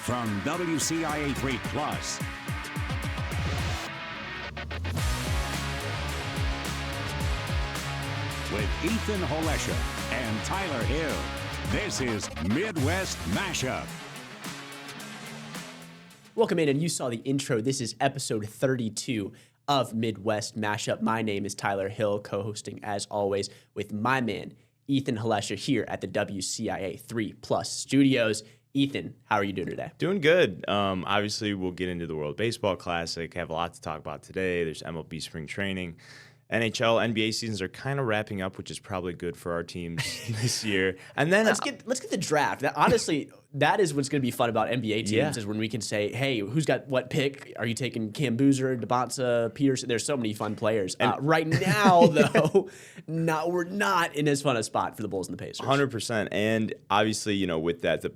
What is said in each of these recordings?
from WCIA 3 Plus. With Ethan Holesha and Tyler Hill, this is Midwest Mashup. Welcome in, and you saw the intro. This is episode 32 of Midwest Mashup. My name is Tyler Hill, co-hosting as always with my man, Ethan Holesha, here at the WCIA 3 Plus studios. Ethan, how are you doing today? Doing good. Obviously, we'll get into the World Baseball Classic. Have a lot to talk about today. There's MLB spring training. NHL, NBA seasons are kind of wrapping up, which is probably good for our teams this year. And then let's get the draft. Honestly, that is what's going to be fun about NBA teams is when we can say, hey, who's got what pick? Are you taking Cam Boozer, DeBonsa, Peterson? There's so many fun players. Right now, though, we're not in as fun a spot for the Bulls and the Pacers. 100%. And obviously, with that, the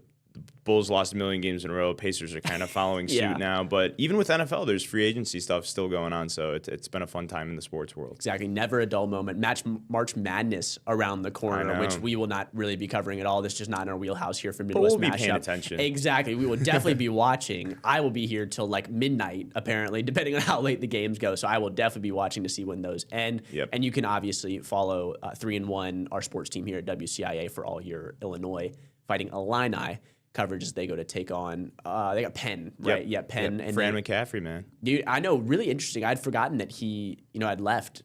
Bulls lost a million games in a row. Pacers are kind of following suit now. But even with NFL, there's free agency stuff still going on. So it's been a fun time in the sports world. Exactly. Never a dull moment. March Madness around the corner, which we will not really be covering at all. This is just not in our wheelhouse here for Midwest Mashup. But we'll be paying attention. Exactly. We will definitely be watching. I will be here till like midnight, apparently, depending on how late the games go. So I will definitely be watching to see when those end. Yep. And you can obviously follow 3-1, our sports team here at WCIA, for all your Illinois Fighting Illini coverage as they go to take on, they got Penn, right? Yeah, Penn. Yep. And Fran McCaffrey, man. Dude, I know, really interesting. I'd forgotten that he, had left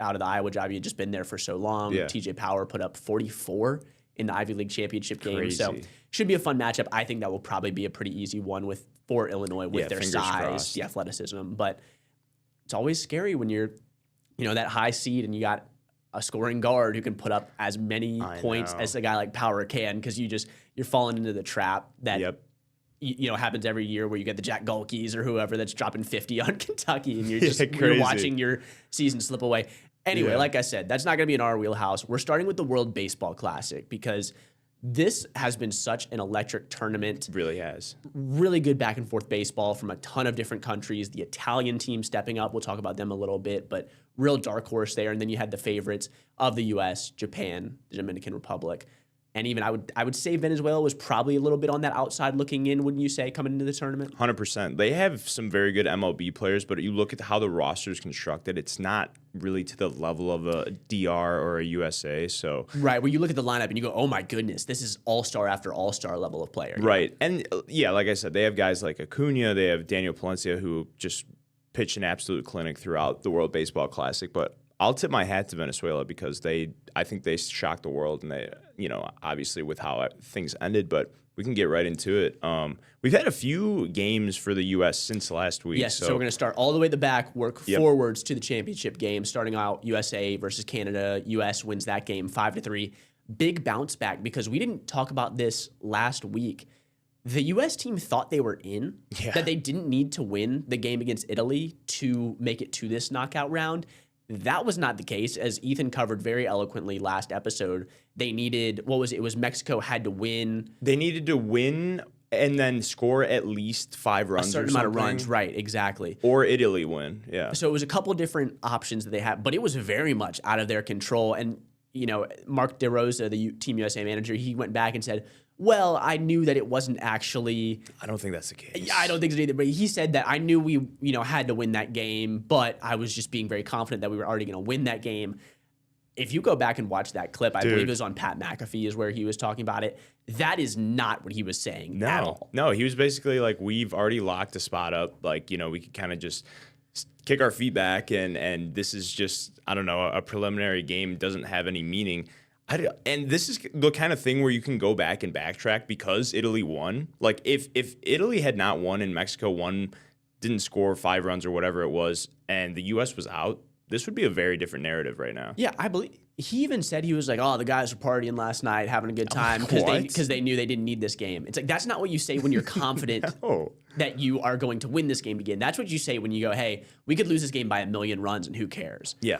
out of the Iowa job. He had just been there for so long. Yeah. TJ Power put up 44 in the Ivy League championship game. Crazy. So should be a fun matchup. I think that will probably be a pretty easy one for Illinois with their size, crossed. the athleticism. But it's always scary when you're, that high seed and you got a scoring guard who can put up as many points as a guy like Power can, because you're falling into the trap that happens every year where you get the Jack Golkis or whoever that's dropping 50 on Kentucky, and you're watching your season slip away. Anyway, like I said, that's not going to be in our wheelhouse. We're starting with the World Baseball Classic because this has been such an electric tournament. It really has. Really good back and forth baseball from a ton of different countries. The Italian team stepping up. We'll talk about them a little bit, but real dark horse there. And then you had the favorites of the U.S., Japan, the Dominican Republic. And even I would say Venezuela was probably a little bit on that outside looking in, wouldn't you say, coming into the tournament? 100%. They have some very good MLB players, but you look at how the roster is constructed, it's not really to the level of a DR or a USA. So right, where you look at the lineup and you go, oh my goodness, this is all-star after all-star level of player. Right. And like I said, they have guys like Acuna, they have Daniel Palencia, who just pitched an absolute clinic throughout the World Baseball Classic. But I'll tip my hat to Venezuela because I think they shocked the world, and they, obviously with how things ended, but we can get right into it. We've had a few games for the U.S. since last week. Yes, so we're going to start all the way at the back, work forwards to the championship game, starting out USA versus Canada. U.S. wins that game 5-3. Big bounce back because we didn't talk about this last week. The U.S. team thought they were in, that they didn't need to win the game against Italy to make it to this knockout round. That was not the case, as Ethan covered very eloquently last episode. They needed, it was Mexico had to win. They needed to win and then score at least 5 runs, a certain amount of runs, right, exactly. Or Italy win, yeah. So it was a couple different options that they had, but it was very much out of their control. And, Mark DeRosa, the Team USA manager, he went back and said, well, I knew that it wasn't actually. I don't think that's the case. Yeah, I don't think so either. But he said that I knew we, had to win that game, but I was just being very confident that we were already going to win that game. If you go back and watch that clip, I believe it was on Pat McAfee is where he was talking about it. That is not what he was saying at all. No, he was basically like, we've already locked a spot up. Like, we could kind of just kick our feet back, and this is just, I don't know, a preliminary game doesn't have any meaning. And this is the kind of thing where you can go back and backtrack because Italy won. Like, if Italy had not won and Mexico won, didn't score 5 runs or whatever it was, and the U.S. was out, this would be a very different narrative right now. Yeah, I believe he even said, he was like, oh, the guys were partying last night, having a good time because they knew they didn't need this game. It's like, that's not what you say when you're confident that you are going to win this game again. That's what you say when you go, hey, we could lose this game by 1 million runs and who cares? Yeah.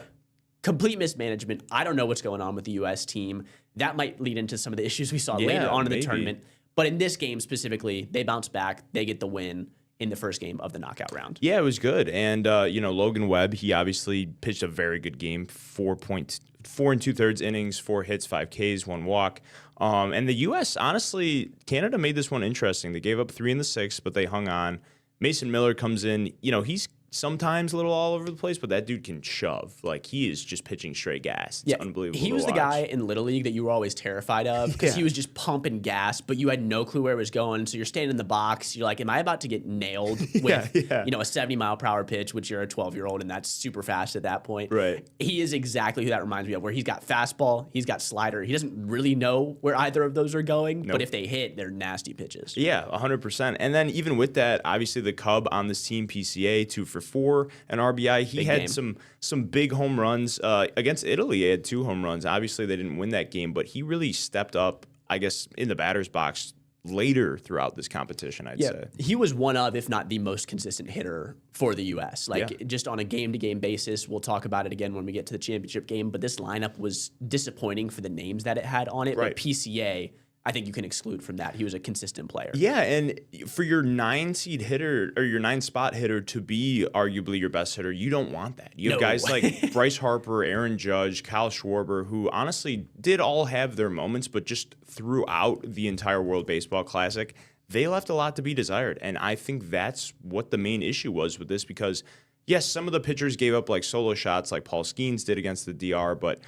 Complete mismanagement. I don't know what's going on with the U.S. team. That might lead into some of the issues we saw later on in the tournament. But in this game specifically, they bounce back. They get the win. in the first game of the knockout round. Yeah, it was good. And, Logan Webb, he obviously pitched a very good game, 4 and 2/3 innings, 4 hits, 5 Ks, 1 walk. And the U.S., honestly, Canada made this one interesting. They gave up 3 in the 6th, but they hung on. Mason Miller comes in. He's sometimes a little all over the place, but that dude can shove. Like, he is just pitching straight gas. It's unbelievable. He was the guy in Little League that you were always terrified of because he was just pumping gas, but you had no clue where it was going. So you're standing in the box. You're like, am I about to get nailed with, a 70-mile-per-hour pitch, which you're a 12-year-old, and that's super fast at that point. Right. He is exactly who that reminds me of, where he's got fastball, he's got slider. He doesn't really know where either of those are going, but if they hit, they're nasty pitches. Yeah, 100%. And then even with that, obviously the Cub on this team, PCA, 2 for 4, an RBI. He had some big home runs. Against Italy, he had 2 home runs. Obviously, they didn't win that game, but he really stepped up, I guess, in the batter's box later throughout this competition, I'd say. He was one of, if not the most consistent hitter for the U.S. Just on a game-to-game basis. We'll talk about it again when we get to the championship game, but this lineup was disappointing for the names that it had on it. Right. But PCA, I think you can exclude from that. He was a consistent player. Yeah, and for your 9-seed hitter or your 9-spot hitter to be arguably your best hitter, you don't want that. You have guys like Bryce Harper, Aaron Judge, Kyle Schwarber, who honestly did all have their moments, but just throughout the entire World Baseball Classic, they left a lot to be desired. And I think that's what the main issue was with this because, yes, some of the pitchers gave up like solo shots like Paul Skeens did against the DR, but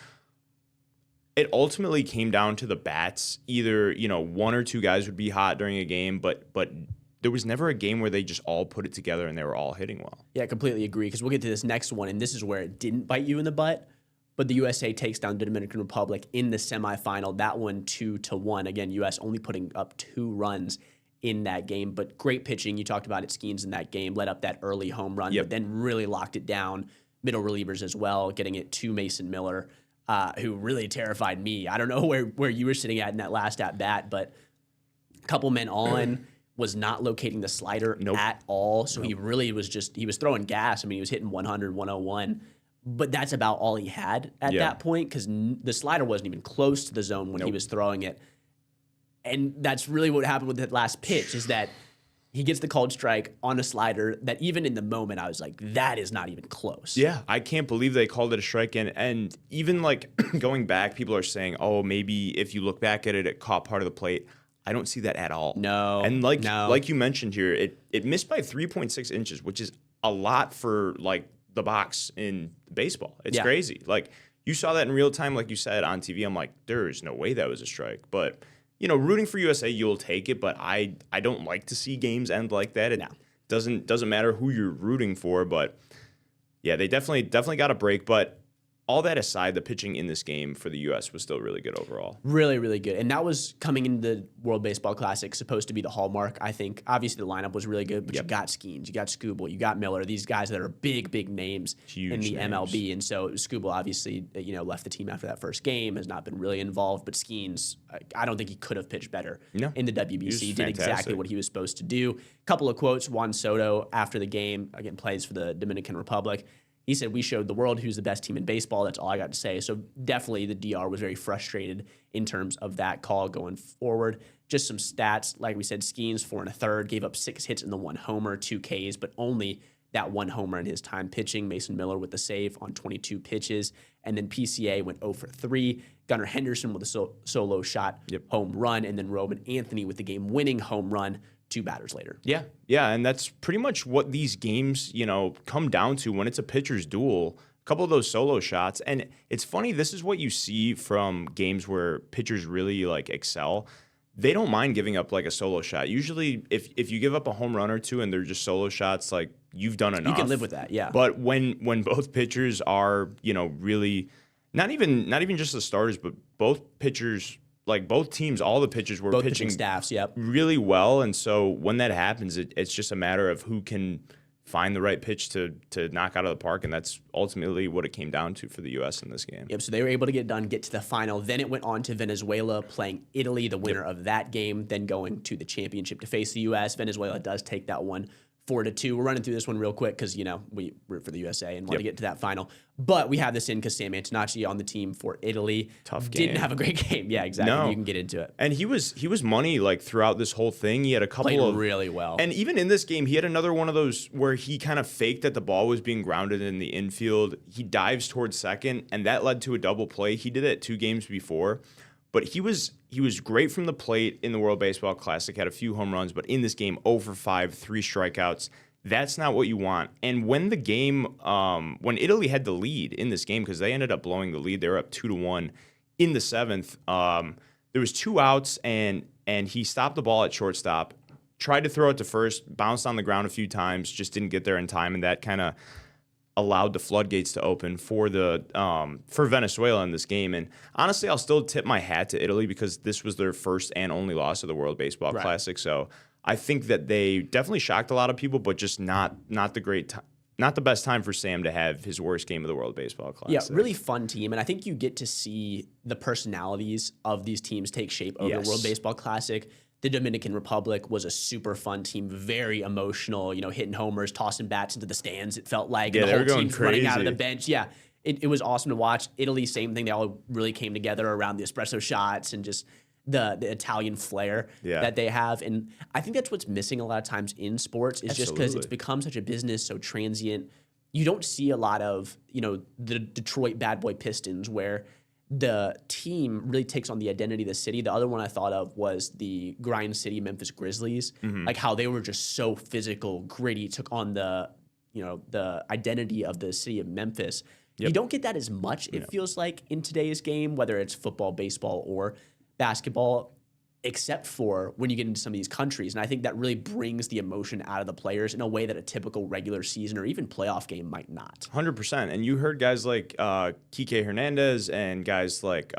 it ultimately came down to the bats. Either, 1 or 2 guys would be hot during a game, but there was never a game where they just all put it together and they were all hitting well. Yeah, I completely agree because we'll get to this next one, and this is where it didn't bite you in the butt, but the USA takes down the Dominican Republic in the semifinal. That one 2-1. Again, U.S. only putting up 2 runs in that game, but great pitching. You talked about it, Skeens in that game, led up that early home run, but then really locked it down. Middle relievers as well, getting it to Mason Miller. Who really terrified me. I don't know where you were sitting at in that last at bat, but a couple men on was not locating the slider at all. So he really was he was throwing gas. I mean, he was hitting 100, 101, but that's about all he had at that point because the slider wasn't even close to the zone when he was throwing it. And that's really what happened with that last pitch is that he gets the called strike on a slider that even in the moment, I was like, that is not even close. Yeah, I can't believe they called it a strike. And even like going back, people are saying, oh, maybe if you look back at it, it caught part of the plate. I don't see that at all. No. And like you mentioned here, it missed by 3.6 inches, which is a lot for like the box in baseball. It's crazy. Like you saw that in real time, like you said on TV. I'm like, there's no way that was a strike. But rooting for USA, you'll take it, but I don't like to see games end like that. It doesn't matter who you're rooting for, but yeah, they definitely got a break. But all that aside, the pitching in this game for the U.S. was still really good overall. Really, really good. And that was coming into the World Baseball Classic, supposed to be the hallmark, I think. Obviously, the lineup was really good, but you got Skeens, you got Skubal, you got Miller, these guys that are big, big names in the MLB. And so Skubal obviously, left the team after that first game, has not been really involved, but Skeens, I don't think he could have pitched better in the WBC. He did exactly what he was supposed to do. Couple of quotes, Juan Soto after the game, again, plays for the Dominican Republic. He said, we showed the world who's the best team in baseball. That's all I got to say. So definitely the DR was very frustrated in terms of that call going forward. Just some stats. Like we said, Skeens 4 1/3, gave up 6 hits and the 1 homer, 2 Ks, but only that 1 homer in his time pitching. Mason Miller with the save on 22 pitches. And then PCA went 0 for 3. Gunnar Henderson with a solo shot home run. And then Roman Anthony with the game-winning home run 2 batters later. Yeah, and that's pretty much what these games, come down to when it's a pitcher's duel. A couple of those solo shots, and it's funny. This is what you see from games where pitchers really excel. They don't mind giving up a solo shot. Usually, if you give up a home run or 2 and they're just solo shots, you've done enough. You can live with that, yeah. But when both pitchers are, really not even just the starters, but both pitchers. Both teams, all the pitchers were pitching staffs, really well. And so when that happens, it's just a matter of who can find the right pitch to knock out of the park. And that's ultimately what it came down to for the U.S. in this game. Yep, so they were able to get to the final. Then it went on to Venezuela playing Italy, the winner of that game, then going to the championship to face the U.S. Venezuela does take that one 4-2. We're running through this one real quick because, we root for the USA and want to get to that final. But we have this in because Sam Antonacci on the team for Italy. Tough game. Didn't have a great game. Yeah, exactly. No. You can get into it. And he was money like throughout this whole thing. He had a couple Played of really well. And even in this game, he had another one of those where he kind of faked that the ball was being grounded in the infield. He dives towards second, and that led to a double play. He did it 2 games before. But he was great from the plate in the World Baseball Classic, had a few home runs, but in this game, 0 for 5, 3 strikeouts. That's not what you want. And when the game, when Italy had the lead in this game, because they ended up blowing the lead, they were up 2-1 in the 7th. There was 2 outs, and he stopped the ball at shortstop, tried to throw it to first, bounced on the ground a few times, just didn't get there in time, and that kind of allowed the floodgates to open for Venezuela in this game. And honestly, I'll still tip my hat to Italy because this was their first and only loss of the World Baseball Classic. So I think that they definitely shocked a lot of people, but just not the best time for Sam to have his worst game of the World Baseball Classic. Yeah, really fun team. And I think you get to see the personalities of these teams take shape over the World Baseball Classic. The Dominican Republic was a super fun team, very emotional, hitting homers, tossing bats into the stands, it felt like. Yeah, and the whole team's crazy. running out of the bench. Yeah, it was awesome to watch. Italy, same thing. They all really came together around the espresso shots and just the Italian flair that they have. And I think that's what's missing a lot of times in sports is just because it's become such a business, so transient. You don't see a lot of, the Detroit Bad Boy Pistons where the team really takes on the identity of the city. The other one I thought of was the Grind City Memphis Grizzlies, like how they were just so physical, gritty, took on the identity of the city of Memphis. You don't get that as much, it feels like, in today's game, whether it's football, baseball, or basketball, except for when you get into some of these countries. And I think that really brings the emotion out of the players in a way that a typical regular season or even playoff game might not. 100%. And you heard guys like Kike Hernandez and guys like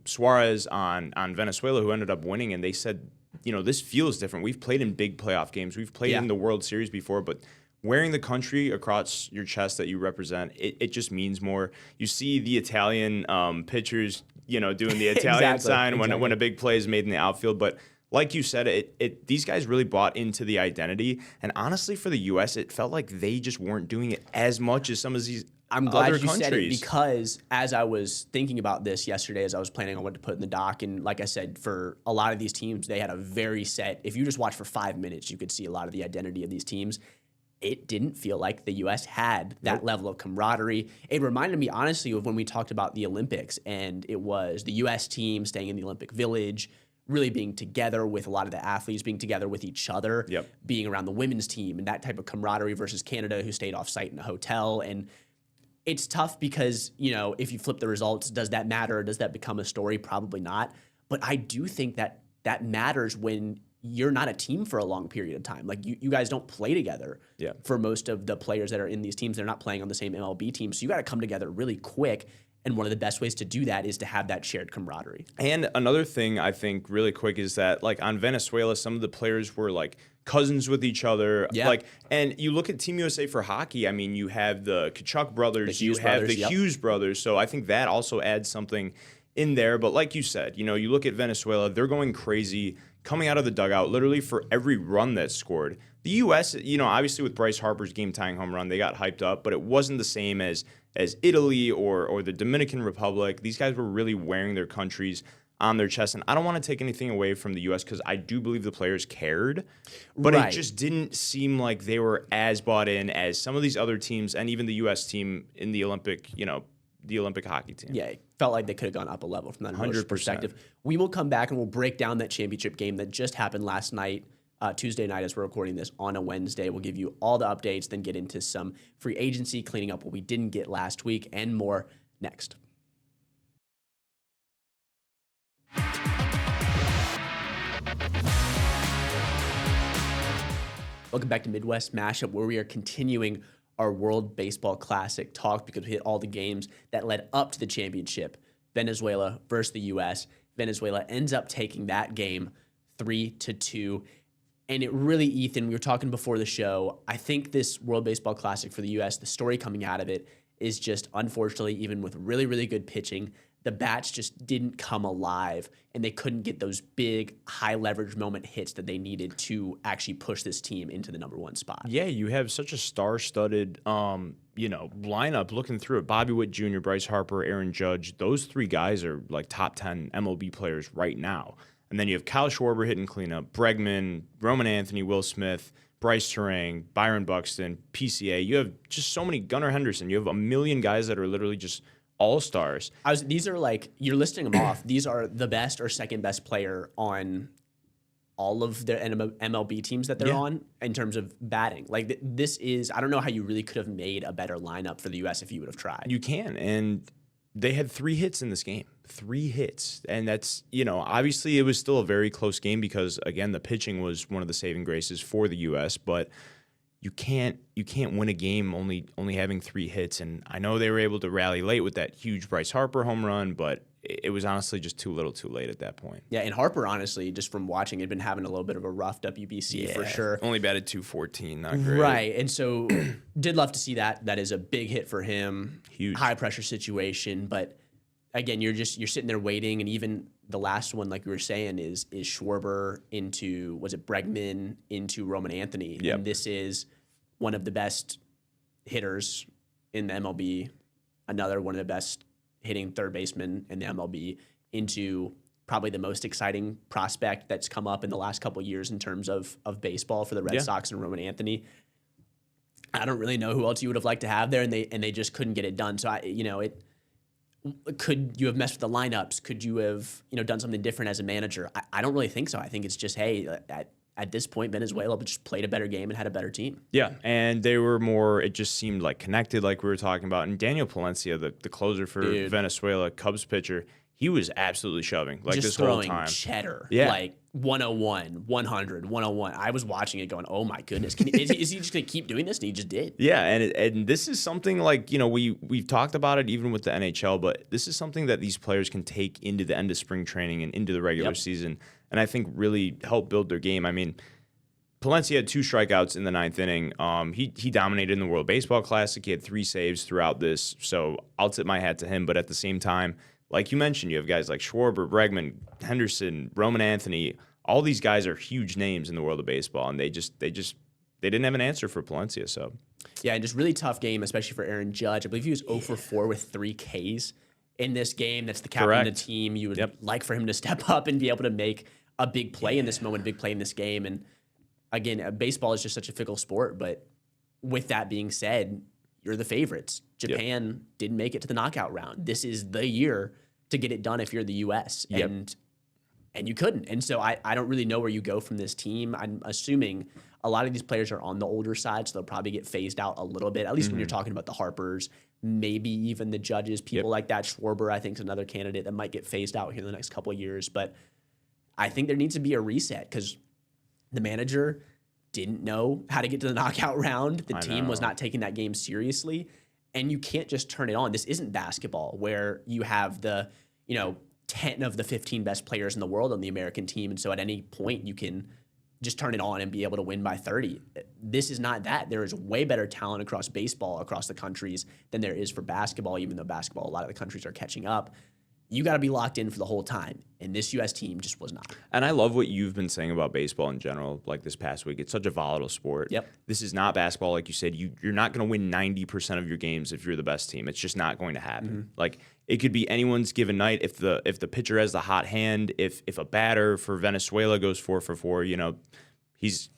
Suarez on Venezuela who ended up winning, and they said, this feels different. We've played in big playoff games. We've played in the World Series before, but wearing the country across your chest that you represent, it just means more. You see the Italian pitchers doing the Italian sign when a big play is made in the outfield. But like you said, these guys really bought into the identity. And honestly, for the U.S., it felt like they just weren't doing it as much as some of these I'm glad other you countries. said it because as I was thinking about this yesterday, as I was planning on what to put in the doc, and like I said, for a lot of these teams, they had a very set, if you just watch for 5 minutes, you could see a lot of the identity of these teams. It didn't feel like the U.S. had that level of camaraderie. It reminded me, honestly, of when we talked about the Olympics, and it was the U.S. team staying in the Olympic Village, really being together with a lot of the athletes, being together with each other, being around the women's team, and that type of camaraderie versus Canada, who stayed off-site in a hotel. And it's tough because, if you flip the results, does that matter? Does that become a story? Probably not. But I do think that matters when you're not a team for a long period of time. Like you guys don't play together for most of the players that are in these teams. They're not playing on the same MLB team. So you got to come together really quick. And one of the best ways to do that is to have that shared camaraderie. And another thing I think really quick is that like on Venezuela, some of the players were like cousins with each other. And you look at Team USA for hockey. I mean, you have the Kachuk brothers, you have the Hughes brothers. So I think that also adds something in there. But like you said, you look at Venezuela, they're going crazy, coming out of the dugout, literally for every run that's scored. The U.S., obviously with Bryce Harper's game-tying home run, they got hyped up, but it wasn't the same as Italy or the Dominican Republic. These guys were really wearing their countries on their chest, and I don't want to take anything away from the U.S. because I do believe the players cared, but it just didn't seem like they were as bought in as some of these other teams and even the U.S. team in the Olympic, the Olympic hockey team. Yeah, it felt like they could have gone up a level from that 100% perspective. We will come back and we'll break down that championship game that just happened last night, Tuesday night as we're recording this on a Wednesday. We'll give you all the updates, then get into some free agency, cleaning up what we didn't get last week, and more next. Welcome back to Midwest Mashup, where we are continuing our World Baseball Classic talk because we hit all the games that led up to the championship. Venezuela versus the U.S. Venezuela ends up taking that game 3-2. And it really, Ethan, we were talking before the show, I think this World Baseball Classic for the U.S., the story coming out of it is just, unfortunately, even with really, really good pitching, the bats just didn't come alive, and they couldn't get those big, high leverage moment hits that they needed to actually push this team into the number 1 spot. Yeah, you have such a star-studded, lineup. Looking through it, Bobby Witt Jr., Bryce Harper, Aaron Judge. Those 3 guys are like top 10 MLB players right now. And then you have Kyle Schwarber hitting cleanup, Bregman, Roman Anthony, Will Smith, Bryce Terang, Byron Buxton, PCA. You have just so many. Gunnar Henderson. You have a million guys that are literally just all-stars. These are like, you're listing them off. These are the best or second best player on all of their MLB teams that they're on in terms of batting. Like this is, I don't know how you really could have made a better lineup for the U.S. if you would have tried. You can, and they had 3 hits in this game. 3 hits. And that's, obviously it was still a very close game because, again, the pitching was one of the saving graces for the U.S., but you can't win a game only having 3 hits. And I know they were able to rally late with that huge Bryce Harper home run, but it was honestly just too little too late at that point. Yeah, and Harper, honestly, just from watching, had been having a little bit of a rough WBC for sure. Only batted .214, not great. Right, and so did love to see that. That is a big hit for him. Huge. High pressure situation, but again, you're sitting there waiting, and even the last one, like we were saying, is Schwarber into, was it Bregman into Roman Anthony? Yep. And this is one of the best hitters in the MLB, another one of the best hitting third baseman in the MLB, into probably the most exciting prospect that's come up in the last couple of years in terms of baseball for the Red Sox and Roman Anthony. I don't really know who else you would have liked to have there, and they just couldn't get it done. So could you have messed with the lineups? Could you have done something different as a manager? I don't really think so. I think it's just, hey, at this point, Venezuela just played a better game and had a better team. Yeah, and they were more, it just seemed like connected, like we were talking about. And Daniel Palencia, the closer for Venezuela, Cubs pitcher, he was absolutely shoving like just this whole time. Throwing cheddar, yeah. Like 101, 100, 101. I was watching it going, oh my goodness, is he just going to keep doing this? And he just did. Yeah, and this is something like, we've talked about it even with the NHL, but this is something that these players can take into the end of spring training and into the regular season, and I think really help build their game. I mean, Palencia had 2 strikeouts in the 9th inning. He dominated in the World Baseball Classic. He had 3 saves throughout this, so I'll tip my hat to him. But at the same time, like you mentioned, you have guys like Schwarber, Bregman, Henderson, Roman Anthony. All these guys are huge names in the world of baseball, and they didn't have an answer for Palencia. So yeah, and just really tough game, especially for Aaron Judge. I believe he was 0 for 4 with 3 Ks in this game. That's the captain of the team. You would like for him to step up and be able to make a big play in this moment, a big play in this game. And again, baseball is just such a fickle sport. But with that being said, you're the favorites. Japan didn't make it to the knockout round. This is the year to get it done if you're the U.S. And you couldn't. And so I don't really know where you go from this team. I'm assuming a lot of these players are on the older side, so they'll probably get phased out a little bit, at least when you're talking about the Harpers, maybe even the Judges, people like that. Schwarber, I think, is another candidate that might get phased out here in the next couple of years. But I think there needs to be a reset because the manager didn't know how to get to the knockout round. The team was not taking that game seriously. And you can't just turn it on. This isn't basketball where you have the, 10 of the 15 best players in the world on the American team. And so at any point you can just turn it on and be able to win by 30. This is not that. There is way better talent across baseball, across the countries, than there is for basketball, even though basketball, a lot of the countries are catching up. You got to be locked in for the whole time. And this U.S. team just was not. And I love what you've been saying about baseball in general, like this past week. It's such a volatile sport. Yep. This is not basketball, like you said. You're not going to win 90% of your games if you're the best team. It's just not going to happen. Mm-hmm. Like, it could be anyone's given night. If the pitcher has the hot hand, if a batter for Venezuela goes 4 for 4, he's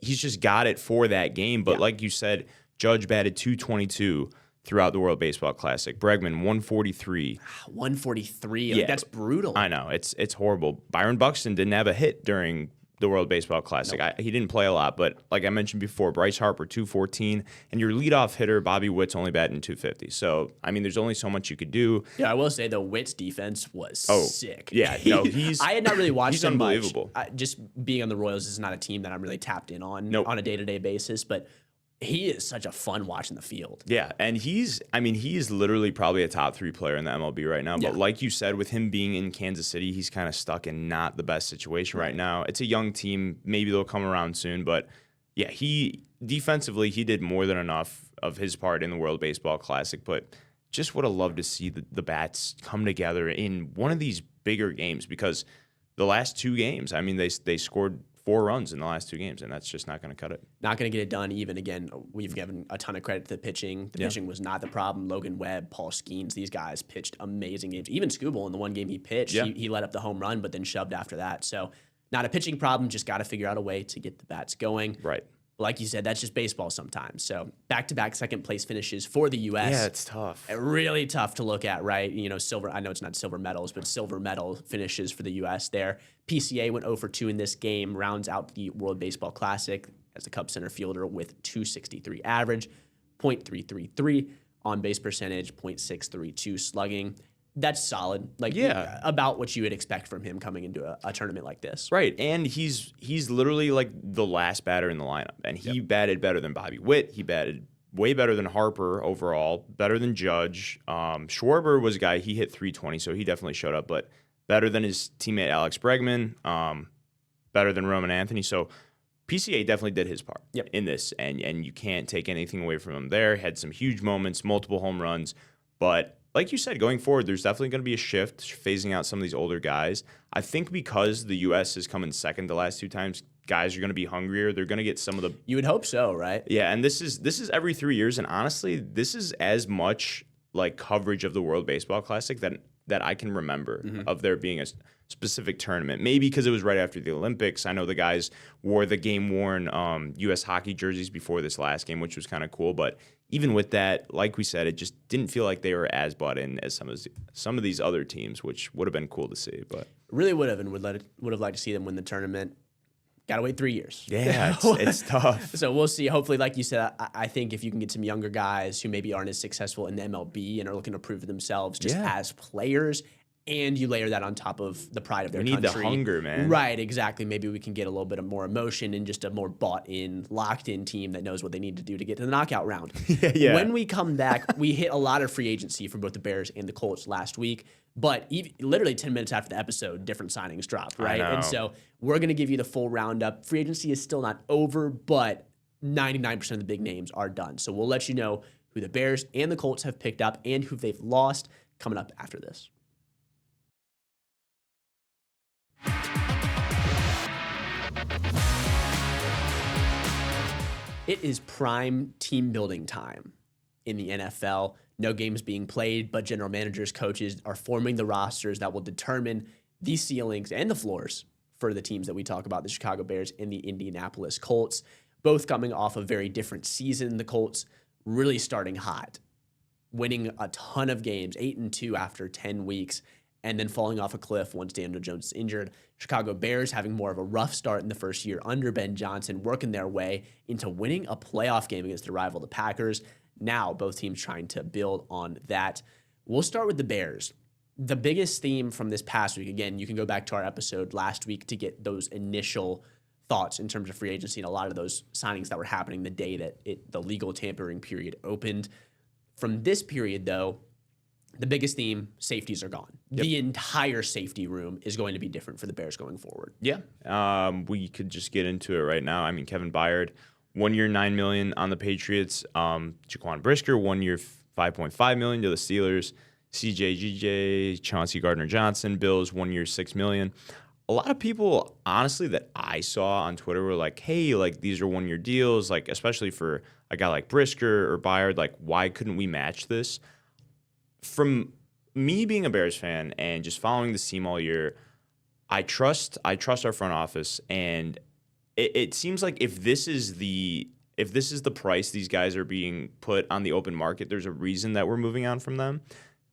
just got it for that game. But like you said, Judge batted .222 throughout the World Baseball Classic. Bregman, 143. 143. Like, that's brutal. I know. It's horrible. Byron Buxton didn't have a hit during the World Baseball Classic. Nope. He didn't play a lot, but like I mentioned before, Bryce Harper, 214, and your leadoff hitter, Bobby Witt's only batting .250. So, I mean, there's only so much you could do. Yeah, I will say, though, Witt's defense was sick. Yeah, no, I had not really watched him unbelievable. much. Just being on the Royals is not a team that I'm really tapped in on Nope. on a day-to-day basis, but he is such a fun watch in the field. Yeah, and he is literally probably a top 3 player in the MLB right now. But like you said, with him being in Kansas City, he's kind of stuck in not the best situation right now. It's a young team. Maybe they'll come around soon. But yeah, he defensively, he did more than enough of his part in the World Baseball Classic. But just would have loved to see the bats come together in one of these bigger games, because the last 2 games, I mean, they scored 4 runs in the last 2 games, and that's just not going to cut it. Not going to get it done. Even again, we've given a ton of credit to the pitching. The pitching was not the problem. Logan Webb, Paul Skeens, these guys pitched amazing games. Even Skubal in the one game he pitched, he let up the home run, but then shoved after that. So not a pitching problem. Just got to figure out a way to get the bats going. Right. Like you said, that's just baseball sometimes. So back-to-back second-place finishes for the U.S. Yeah, it's tough. Really tough to look at, right? You know, silver. I know it's not silver medals, but silver medal finishes for the U.S. there. PCA went 0 for 2 in this game, rounds out the World Baseball Classic as the Cubs center fielder with .263 average, .333 on base percentage, .632 slugging. That's solid. Like, about what you would expect from him coming into a tournament like this. Right. And he's literally like the last batter in the lineup. And he batted better than Bobby Witt. He batted way better than Harper overall, better than Judge. Schwarber was a guy, he hit .320, so he definitely showed up, but better than his teammate Alex Bregman, better than Roman Anthony. So PCA definitely did his part in this, and you can't take anything away from him there. Had some huge moments, multiple home runs, but like you said, going forward, there's definitely going to be a shift, phasing out some of these older guys. I think because the U.S. has come in second the last 2 times, guys are going to be hungrier. They're going to get some of the... You would hope so, right? Yeah, and this is every 3 years, and honestly, this is as much like coverage of the World Baseball Classic that I can remember of there being a specific tournament. Maybe because it was right after the Olympics. I know the guys wore the game-worn U.S. hockey jerseys before this last game, which was kind of cool, but even with that, like we said, it just didn't feel like they were as bought in as some of these other teams, which would have been cool to see. But really would have, and would have liked to see them win the tournament. Got to wait 3 years. Yeah, it's tough. So we'll see. Hopefully, like you said, I think if you can get some younger guys who maybe aren't as successful in the MLB and are looking to prove themselves just as players, and you layer that on top of the pride of their country. We need the hunger, man. Right, exactly. Maybe we can get a little bit of more emotion and just a more bought-in, locked-in team that knows what they need to do to get to the knockout round. When we come back, we hit a lot of free agency for both the Bears and the Colts last week, but literally 10 minutes after the episode, different signings dropped, right? And so we're going to give you the full roundup. Free agency is still not over, but 99% of the big names are done. So we'll let you know who the Bears and the Colts have picked up and who they've lost coming up after this. It is prime team building time in the NFL. No games being played, but general managers, coaches are forming the rosters that will determine the ceilings and the floors for the teams that we talk about, the Chicago Bears and the Indianapolis Colts, both coming off a very different season. The Colts really starting hot, winning a ton of games, 8-2 after 10 weeks, and then falling off a cliff once Daniel Jones is injured. Chicago Bears having more of a rough start in the first year under Ben Johnson, working their way into winning a playoff game against their rival, the Packers. Now, both teams trying to build on that. We'll start with the Bears. The biggest theme from this past week, again, you can go back to our episode last week to get those initial thoughts in terms of free agency and a lot of those signings that were happening the day that the legal tampering period opened. From this period, though, the biggest theme, safeties are gone. The entire safety room is going to be different for the Bears going forward. Yeah. We could just get into it right now. I mean, Kevin Byard, 1 year, $9 million on the Patriots. Jaquan Brisker, 1 year, $5.5 million to the Steelers. CJGJ, Chauncey Gardner-Johnson, Bills, 1 year, $6 million. A lot of people, honestly, that I saw on Twitter were like, hey, like, these are 1 year deals, like, especially for a guy like Brisker or Byard, like, why couldn't we match this? From me being a Bears fan and just following this team all year, I trust our front office, and it seems like if this is the price these guys are being put on the open market, there's a reason that we're moving on from them.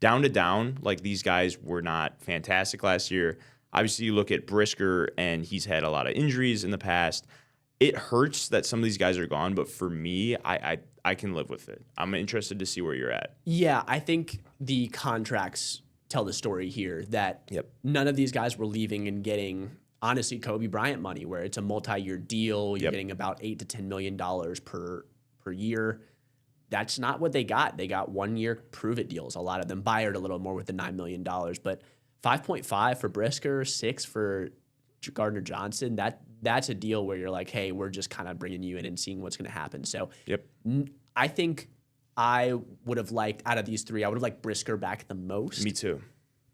Down to down, like, these guys were not fantastic last year. Obviously, you look at Brisker, and he's had a lot of injuries in the past. It hurts that some of these guys are gone, but for me, I can live with it. I'm interested to see where you're at. Yeah, I think the contracts tell the story here that none of these guys were leaving and getting, honestly, Kobe Bryant money, where it's a multi-year deal. You're getting about $8 to $10 million per year. That's not what they got. They got 1 year prove-it deals. A lot of them Byard a little more with the $9 million, but 5.5 for Brisker, 6 for Gardner-Johnson. That's a deal where you're like, hey, we're just kind of bringing you in and seeing what's going to happen. So I think I would have liked, out of these three, I would have liked Brisker back the most. Me too.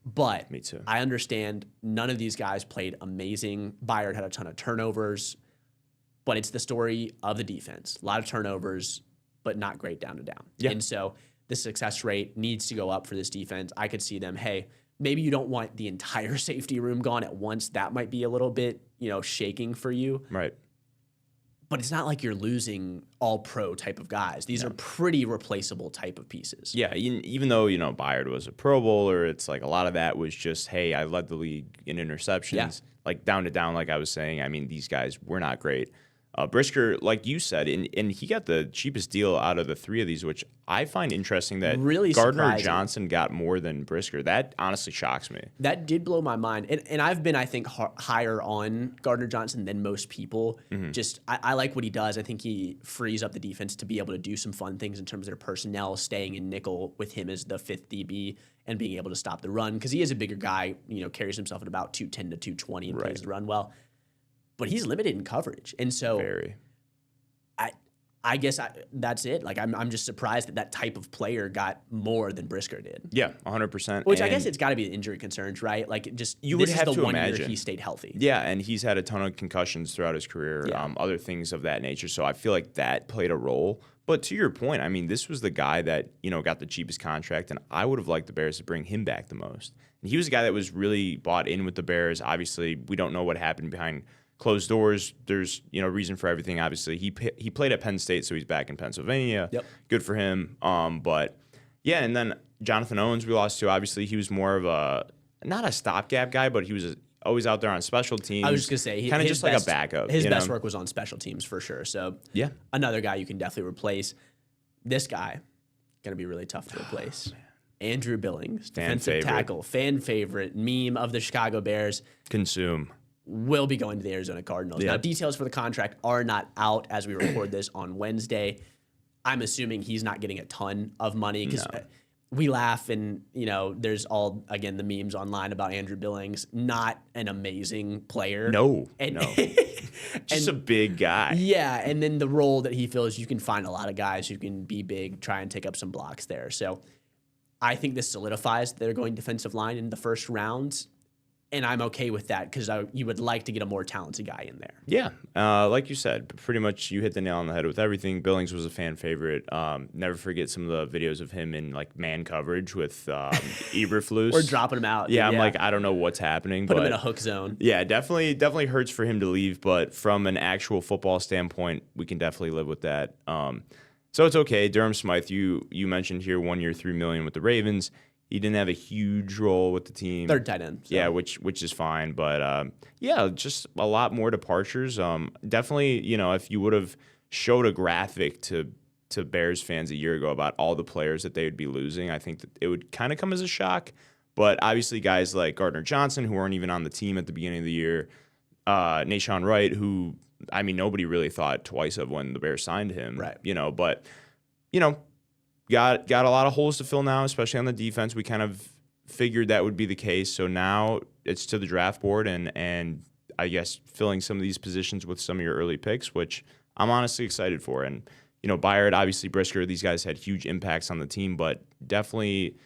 But Me too. I understand none of these guys played amazing. Byard had a ton of turnovers, but it's the story of the defense. A lot of turnovers, but not great down to down. Yeah. And so the success rate needs to go up for this defense. I could see them, hey, maybe you don't want the entire safety room gone at once. That might be a little bit, shaking for you. Right. But it's not like you're losing all pro type of guys. These are pretty replaceable type of pieces. Yeah, even though, Byard was a Pro Bowler, it's like a lot of that was just, hey, I led the league in interceptions. Yeah. Like down to down, like I was saying. I mean, these guys were not great. Brisker, like you said, and he got the cheapest deal out of the three of these, which I find interesting that Really Gardner surprising. Johnson got more than Brisker. That honestly shocks me. That did blow my mind. And I've been, I think, higher on Gardner Johnson than most people. Just, I like what he does. I think he frees up the defense to be able to do some fun things in terms of their personnel, staying in nickel with him as the fifth DB and being able to stop the run. Because he is a bigger guy, carries himself at about 210 to 220 and plays the run well. But he's limited in coverage. And so I guess that's it. Like, I'm just surprised that type of player got more than Brisker did. Yeah, 100%. Which I guess it's got to be the injury concerns, right? Like, just you would have the to one imagine year he stayed healthy. Yeah, and he's had a ton of concussions throughout his career, other things of that nature. So I feel like that played a role. But to your point, I mean, this was the guy that, got the cheapest contract, and I would have liked the Bears to bring him back the most. And he was a guy that was really bought in with the Bears. Obviously, we don't know what happened behind closed doors. There's, reason for everything. Obviously, he played at Penn State, so he's back in Pennsylvania. Yep. Good for him. But yeah, and then Jonathan Owens we lost to. Obviously, he was more of not a stopgap guy, but he was always out there on special teams. I was just gonna say, kind of just like a backup. His best work was on special teams for sure. So yeah, another guy you can definitely replace. This guy gonna be really tough to replace. Andrew Billings, defensive tackle, fan favorite, meme of the Chicago Bears. Consume. Will be going to the Arizona Cardinals. Yeah. Now, details for the contract are not out as we record this on Wednesday. I'm assuming he's not getting a ton of money because we laugh and, there's all, again, the memes online about Andrew Billings. Not an amazing player. No. Just a big guy. Yeah, and then the role that he fills, you can find a lot of guys who can be big, try and take up some blocks there. So I think this solidifies they're going defensive line in the first round. And I'm okay with that because you would like to get a more talented guy in there. Yeah. Like you said, pretty much you hit the nail on the head with everything. Billings was a fan favorite. Never forget some of the videos of him in like man coverage with Eberflus. Or dropping him out. Yeah, I'm like, I don't know what's happening. Put him in a hook zone. Yeah, definitely hurts for him to leave. But from an actual football standpoint, we can definitely live with that. So it's okay. Durham Smythe, you mentioned here 1 year, $3 million with the Ravens. He didn't have a huge role with the team. Third tight end. So. Yeah, which is fine. But, just a lot more departures. Definitely, if you would have showed a graphic to Bears fans a year ago about all the players that they would be losing, I think that it would kind of come as a shock. But obviously guys like Gardner Johnson, who weren't even on the team at the beginning of the year, Nashawn Wright, who, I mean, nobody really thought twice of when the Bears signed him. Right. Got a lot of holes to fill now, especially on the defense. We kind of figured that would be the case. So now it's to the draft board and I guess filling some of these positions with some of your early picks, which I'm honestly excited for. And, Byard, obviously Brisker, these guys had huge impacts on the team, but definitely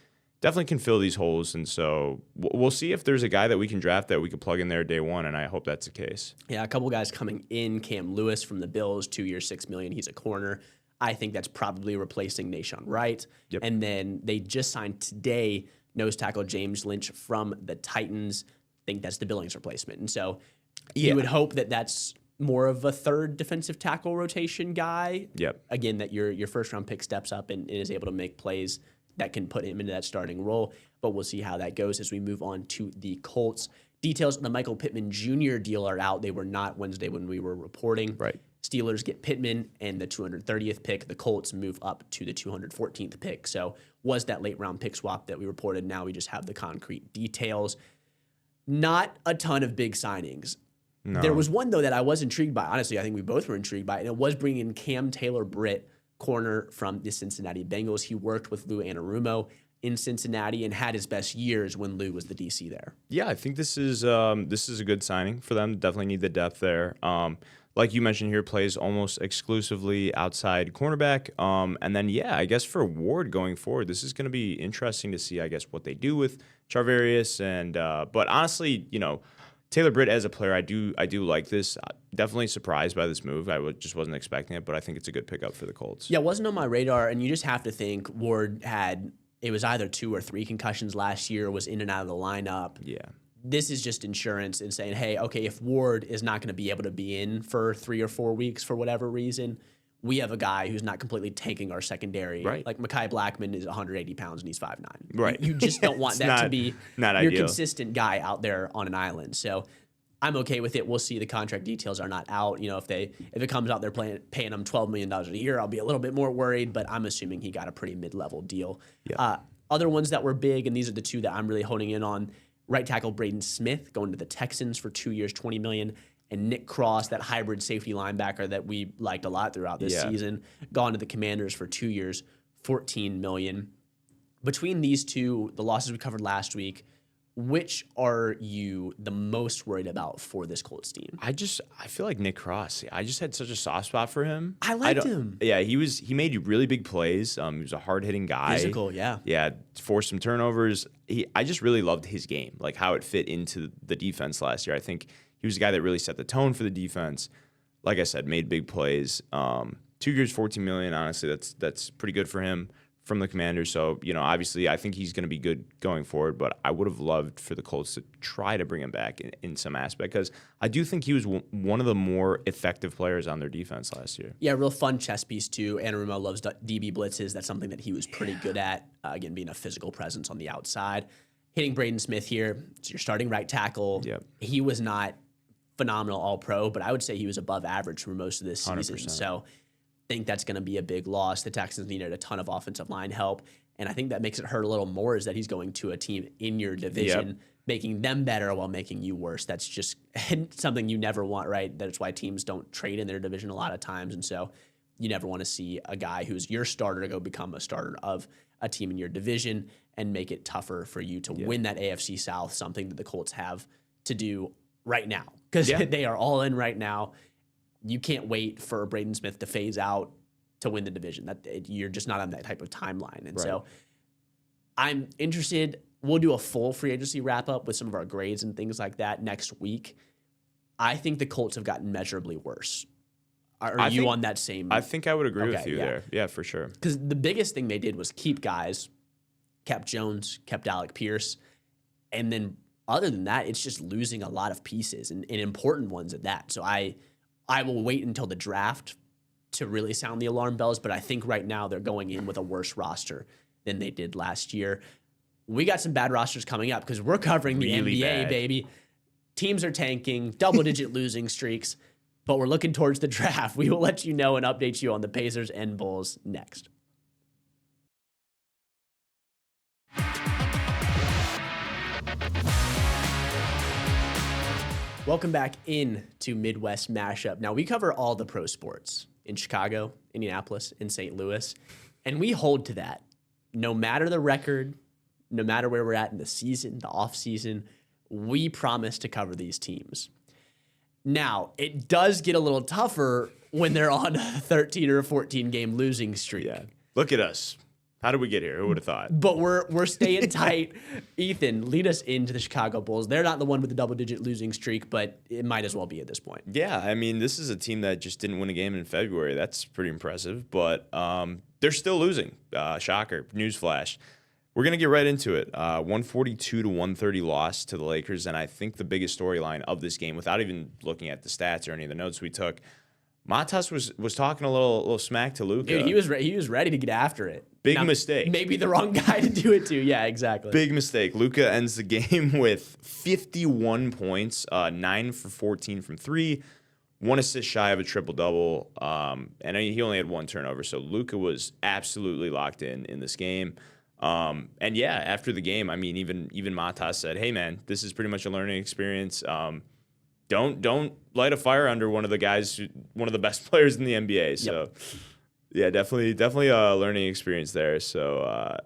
can fill these holes. And so we'll see if there's a guy that we can draft that we could plug in there day one, and I hope that's the case. Yeah, a couple guys coming in. Cam Lewis from the Bills, 2 years, $6 million. He's a corner. I think that's probably replacing Nashawn Wright. Yep. And then they just signed today nose tackle James Lynch from the Titans. I think that's the Billings replacement. And so you would hope that that's more of a third defensive tackle rotation guy. Yep. Again, that your first round pick steps up and is able to make plays that can put him into that starting role. But we'll see how that goes as we move on to the Colts. Details on the Michael Pittman Jr. deal are out. They were not Wednesday when we were reporting. Right. Steelers get Pittman and the 230th pick. The Colts move up to the 214th pick. So was that late round pick swap that we reported. Now we just have the concrete details. Not a ton of big signings. No. There was one, though, that I was intrigued by. Honestly, I think we both were intrigued by it. And it was bringing in Cam Taylor-Britt, corner from the Cincinnati Bengals. He worked with Lou Anarumo in Cincinnati and had his best years when Lou was the DC there. Yeah, I think this is a good signing for them. Definitely need the depth there. like you mentioned here, plays almost exclusively outside cornerback. And then, yeah, I guess for Ward going forward, this is going to be interesting to see, I guess, what they do with Charvarius. And but honestly, Taylor Britt as a player, I do like this. Definitely surprised by this move. Just wasn't expecting it, but I think it's a good pickup for the Colts. Yeah, it wasn't on my radar, and you just have to think Ward it was either 2 or 3 concussions last year, was in and out of the lineup. Yeah. This is just insurance and saying, hey, okay, if Ward is not going to be able to be in for 3 or 4 weeks for whatever reason, we have a guy who's not completely tanking our secondary. Right. Like Mekhi Blackmon is 180 pounds and he's 5'9". Right. You just don't want that to be not your ideal. consistent guy out there on an island. So I'm okay with it. We'll see. The contract details are not out. If it comes out, they're paying him $12 million a year, I'll be a little bit more worried, but I'm assuming he got a pretty mid-level deal. Yeah. Other ones that were big, and these are the 2 that I'm really honing in on, right tackle Braden Smith going to the Texans for 2 years, $20 million, and Nick Cross, that hybrid safety linebacker that we liked a lot throughout this season, gone to the Commanders for 2 years, $14 million. Between these 2, the losses we covered last week, which are you the most worried about for this Colts team? I feel like Nick Cross. I just had such a soft spot for him. I liked him. Yeah, he made really big plays. He was a hard-hitting guy. Physical, yeah. Yeah, forced some turnovers. I just really loved his game, like how it fit into the defense last year. I think he was a guy that really set the tone for the defense. Like I said, made big plays. 2 years, $14 million. Honestly, that's pretty good for him from the Commanders. So, obviously I think he's going to be good going forward, but I would have loved for the Colts to try to bring him back in some aspect, because I do think he was one of the more effective players on their defense last year. Yeah, real fun chess piece too. Anarumo loves DB blitzes. That's something that he was pretty good at, again, being a physical presence on the outside. Hitting Braden Smith here, it's your starting right tackle. Yep. He was not phenomenal all-pro, but I would say he was above average for most of this season. 100%. So think that's going to be a big loss. The Texans needed a ton of offensive line help, and I think that makes it hurt a little more is that he's going to a team in your division, making them better while making you worse. That's just something you never want, right? That's why teams don't trade in their division a lot of times, and so you never want to see a guy who's your starter to go become a starter of a team in your division and make it tougher for you to win that AFC South, something that the Colts have to do right now, because they are all in right now. You can't wait for Braden Smith to phase out to win the division. You're just not on that type of timeline. And so I'm interested. We'll do a full free agency wrap up with some of our grades and things like that next week. I think the Colts have gotten measurably worse. Are you on that same? I think I would agree with you there. Yeah, for sure. Because the biggest thing they did was keep guys, kept Jones, kept Alec Pierce. And then other than that, it's just losing a lot of pieces and important ones at that. So I will wait until the draft to really sound the alarm bells, but I think right now they're going in with a worse roster than they did last year. We got some bad rosters coming up because we're covering the Really NBA, bad. baby. Teams are tanking, double-digit losing streaks, but we're looking towards the draft. We will let you know and update you on the Pacers and Bulls next. Welcome back in to Midwest Mashup. Now, we cover all the pro sports in Chicago, Indianapolis, and St. Louis, and we hold to that. No matter the record, no matter where we're at in the season, the off season, we promise to cover these teams. Now, it does get a little tougher when they're on a 13 or 14 game losing streak. Yeah. Look at us. How did we get here? Who would have thought? But we're staying tight. Ethan, lead us into the Chicago Bulls. They're not the one with the double-digit losing streak, but it might as well be at this point. Yeah, I mean, this is a team that just didn't win a game in February. That's pretty impressive, but they're still losing. Shocker. Newsflash. We're going to get right into it. 142 to 130 loss to the Lakers, and I think the biggest storyline of this game, without even looking at the stats or any of the notes we took, Matas was talking a little smack to Luka. Dude, he was ready to get after it. Big mistake. Maybe the wrong guy to do it to. Yeah, exactly. Big mistake. Luka ends the game with 51 points, 9 for 14 from 3, 1 assist shy of a triple-double, and he only had 1 turnover. So Luka was absolutely locked in this game. And yeah, after the game, I mean, even Matas said, "Hey man, this is pretty much a learning experience. Don't light a fire under one of the guys, one of the best players in the NBA." So Yeah, definitely a learning experience there. So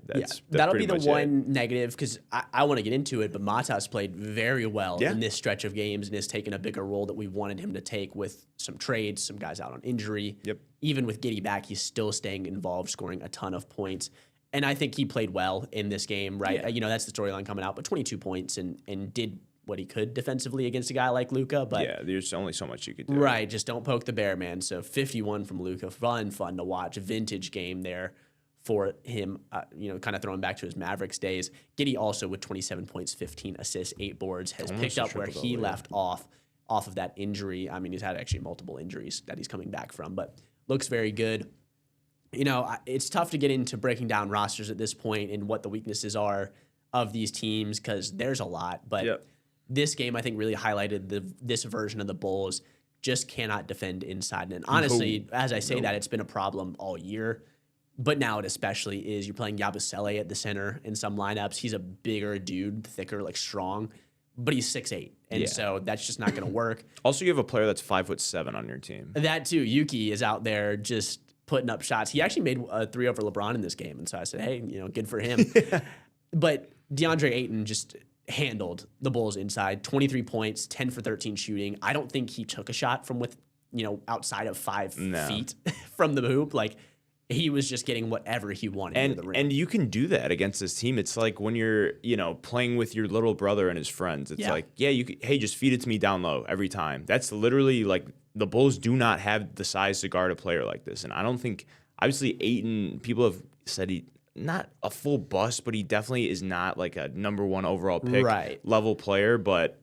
that's that'll pretty be the much one it. negative because I want to get into it, but Matas played very well Yeah. in this stretch of games and has taken a bigger role that we wanted him to take with some trades, some guys out on injury. Yep. Even with Giddey back, he's still staying involved, scoring a ton of points. And I think he played well in this game, right? Yeah. That's the storyline coming out, but 22 points and did what he could defensively against a guy like Luka. But Yeah, there's only so much you could do. right, just don't poke the bear, man. So 51 from Luka, fun to watch. A vintage game there for him, kind of throwing back to his Mavericks days. Giddey also with 27 points, 15 assists, 8 boards, has Almost picked a up where triple-double, he yeah. left off of that injury. I mean, he's had actually multiple injuries that he's coming back from, but looks very good. It's tough to get into breaking down rosters at this point and what the weaknesses are of these teams because there's a lot, but Yep. this game, I think, really highlighted this version of the Bulls just cannot defend inside. And honestly, as I say that, it's been a problem all year. But now it especially is. You're playing Yabusele at the center in some lineups. He's a bigger dude, thicker, strong, but he's 6'8". And so that's just not going to work. Also, you have a player that's 5'7" on your team. That too, Yuki is out there just putting up shots. He actually made a 3 over LeBron in this game. And so I said, hey, good for him. But DeAndre Ayton just handled the Bulls inside, 23 points, 10 for 13 shooting. I don't think he took a shot from outside of 5 feet from the hoop. He was just getting whatever he wanted into the rim. And you can do that against this team. It's like when you're, playing with your little brother and his friends. It's just feed it to me down low every time. That's literally the Bulls do not have the size to guard a player like this. And I don't think, obviously, Ayton, people have said he not a full bust, but he definitely is not a number 1 overall pick level player. But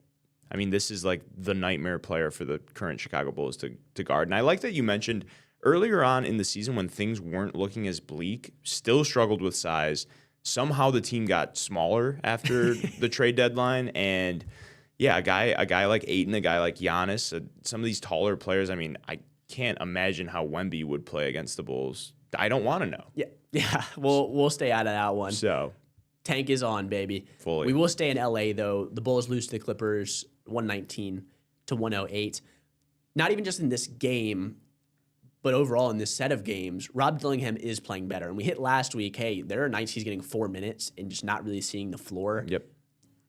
I mean, this is the nightmare player for the current Chicago Bulls to guard. And I like that you mentioned earlier on in the season when things weren't looking as bleak, still struggled with size. Somehow the team got smaller after the trade deadline. And yeah, a guy like Ayton, a guy like Giannis, some of these taller players. I mean, I can't imagine how Wemby would play against the Bulls. I don't want to know. Yeah. We'll stay out of that one. So tank is on, baby. Fully. We will stay in LA though. The Bulls lose to the Clippers 119-108. Not even just in this game, but overall in this set of games, Rob Dillingham is playing better. And we hit last week, hey, there are nights he's getting 4 minutes and just not really seeing the floor. Yep.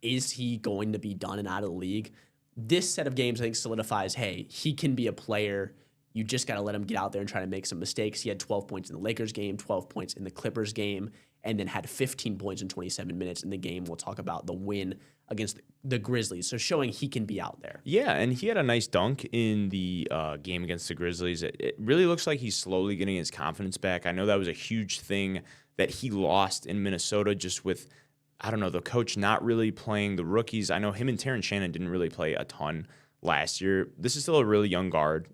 Is he going to be done and out of the league? This set of games, I think, solidifies, hey, he can be a player. You just got to let him get out there and try to make some mistakes. He had 12 points in the Lakers game, 12 points in the Clippers game, and then had 15 points in 27 minutes in the game. We'll talk about the win against the Grizzlies. So showing he can be out there. Yeah, and he had a nice dunk in the game against the Grizzlies. It really looks like he's slowly getting his confidence back. I know that was a huge thing that he lost in Minnesota just with, I don't know, the coach not really playing the rookies. I know him and Terrence Shannon didn't really play a ton last year. This is still a really young guard.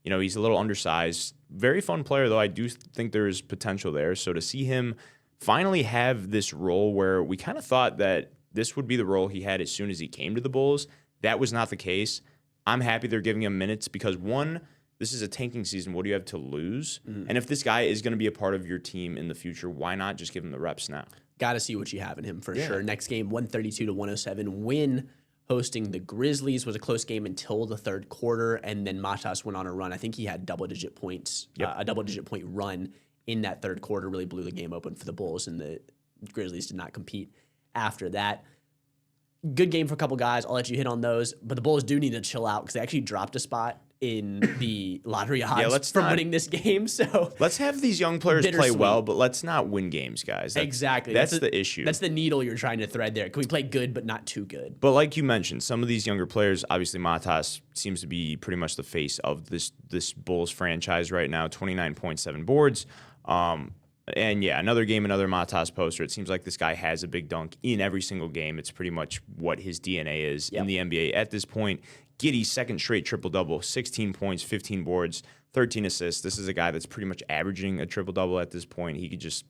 He's a little undersized. Very fun player, though. I do think there's potential there. So to see him finally have this role where we kind of thought that this would be the role he had as soon as he came to the Bulls, that was not the case. I'm happy they're giving him minutes because, one, this is a tanking season. What do you have to lose? Mm-hmm. And if this guy is going to be a part of your team in the future, why not just give him the reps now? Got to see what you have in him for sure. Next game, 132-107 win. Hosting the Grizzlies was a close game until the third quarter, and then Matas went on a run. I think he had double-digit points, a double-digit point run in that third quarter, really blew the game open for the Bulls, and the Grizzlies did not compete after that. Good game for a couple guys. I'll let you hit on those, but the Bulls do need to chill out because they actually dropped a spot in the lottery odds from winning this game. So let's have these young players play well, but let's not win games, guys. Exactly. That's the issue. That's the needle you're trying to thread there. Can we play good but not too good? But like you mentioned, some of these younger players, obviously Matas seems to be pretty much the face of this Bulls franchise right now, 29.7 boards. And yeah, another game, another Matas poster. It seems like this guy has a big dunk in every single game. It's pretty much what his DNA is in the NBA at this point. Giddey, second straight triple-double, 16 points, 15 boards, 13 assists. This is a guy that's pretty much averaging a triple-double at this point. He could just,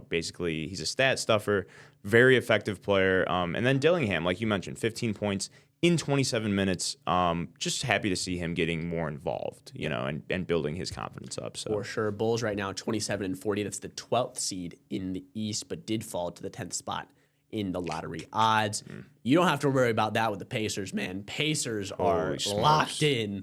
basically he's a stat stuffer, very effective player. And then Dillingham, like you mentioned, 15 points in 27 minutes. Just happy to see him getting more involved, and building his confidence up. So. For sure. Bulls right now, 27-40. That's the 12th seed in the East, but did fall to the 10th spot in the lottery odds. You don't have to worry about that with the Pacers, man. Pacers are locked in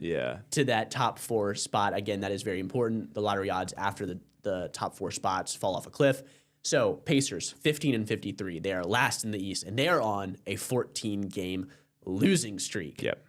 to that top 4 spot. Again, that is very important. The lottery odds after the top 4 spots fall off a cliff. So Pacers, 15-53. They are last in the East, and they are on a 14-game losing streak. Yep.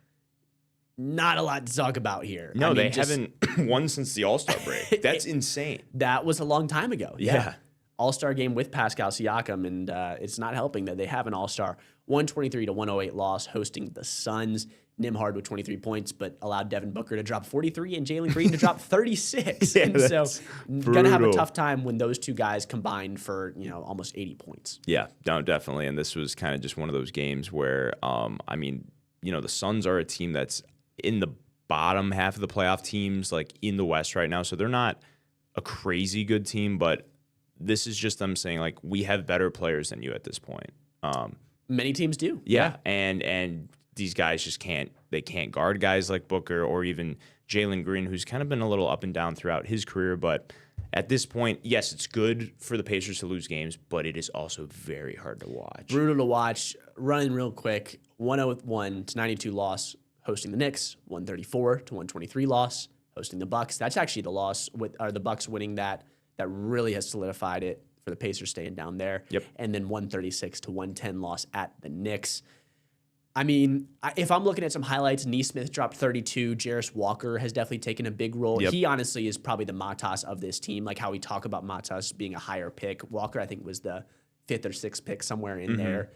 Not a lot to talk about here. No, they haven't won since the All-Star break. That's insane. That was a long time ago. Yeah. All-Star game with Pascal Siakam, and it's not helping that they have an All-Star. 123-108 loss hosting the Suns. Nembhard with 23 points, but allowed Devin Booker to drop 43 and Jalen Green to drop 36. And so going to have a tough time when those two guys combined for, almost 80 points. Yeah, no, definitely. And this was kind of just one of those games where, the Suns are a team that's in the bottom half of the playoff teams, like in the West right now. So they're not a crazy good team, but this is just them saying, like, we have better players than you at this point. Many teams do. Yeah. And these guys just can't guard guys like Booker or even Jalen Green, who's kind of been a little up and down throughout his career. But at this point, yes, it's good for the Pacers to lose games, but it is also very hard to watch. Brutal to watch. Running real quick, 101-92 loss hosting the Knicks, 134-123 loss hosting the Bucks. That's actually the loss the Bucks winning that really has solidified it for the Pacers staying down there. Yep. And then 136-110 loss at the Knicks. I mean, if I'm looking at some highlights, Nesmith dropped 32. Jarris Walker has definitely taken a big role. Yep. He honestly is probably the Matas of this team, like how we talk about Matas being a higher pick. Walker, I think, was the 5th or 6th pick somewhere in there.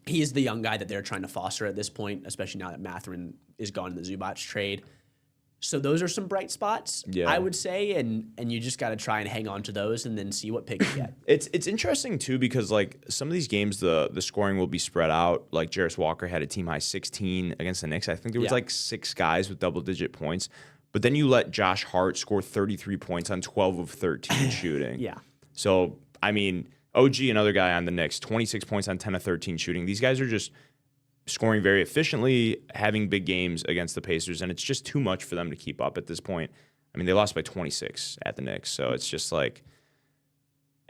He is the young guy that they're trying to foster at this point, especially now that Mathurin is gone in the Zubac trade. So those are some bright spots, I would say, and you just got to try and hang on to those and then see what pick you get. It's interesting, too, because, like, some of these games, the scoring will be spread out. Like, Jarris Walker had a team-high 16 against the Knicks. I think there was, 6 guys with double-digit points. But then you let Josh Hart score 33 points on 12 of 13 shooting. Yeah. So, I mean, OG, another guy on the Knicks, 26 points on 10 of 13 shooting. These guys are just scoring very efficiently, having big games against the Pacers, and it's just too much for them to keep up at this point. I mean, they lost by 26 at the Knicks, so it's just like,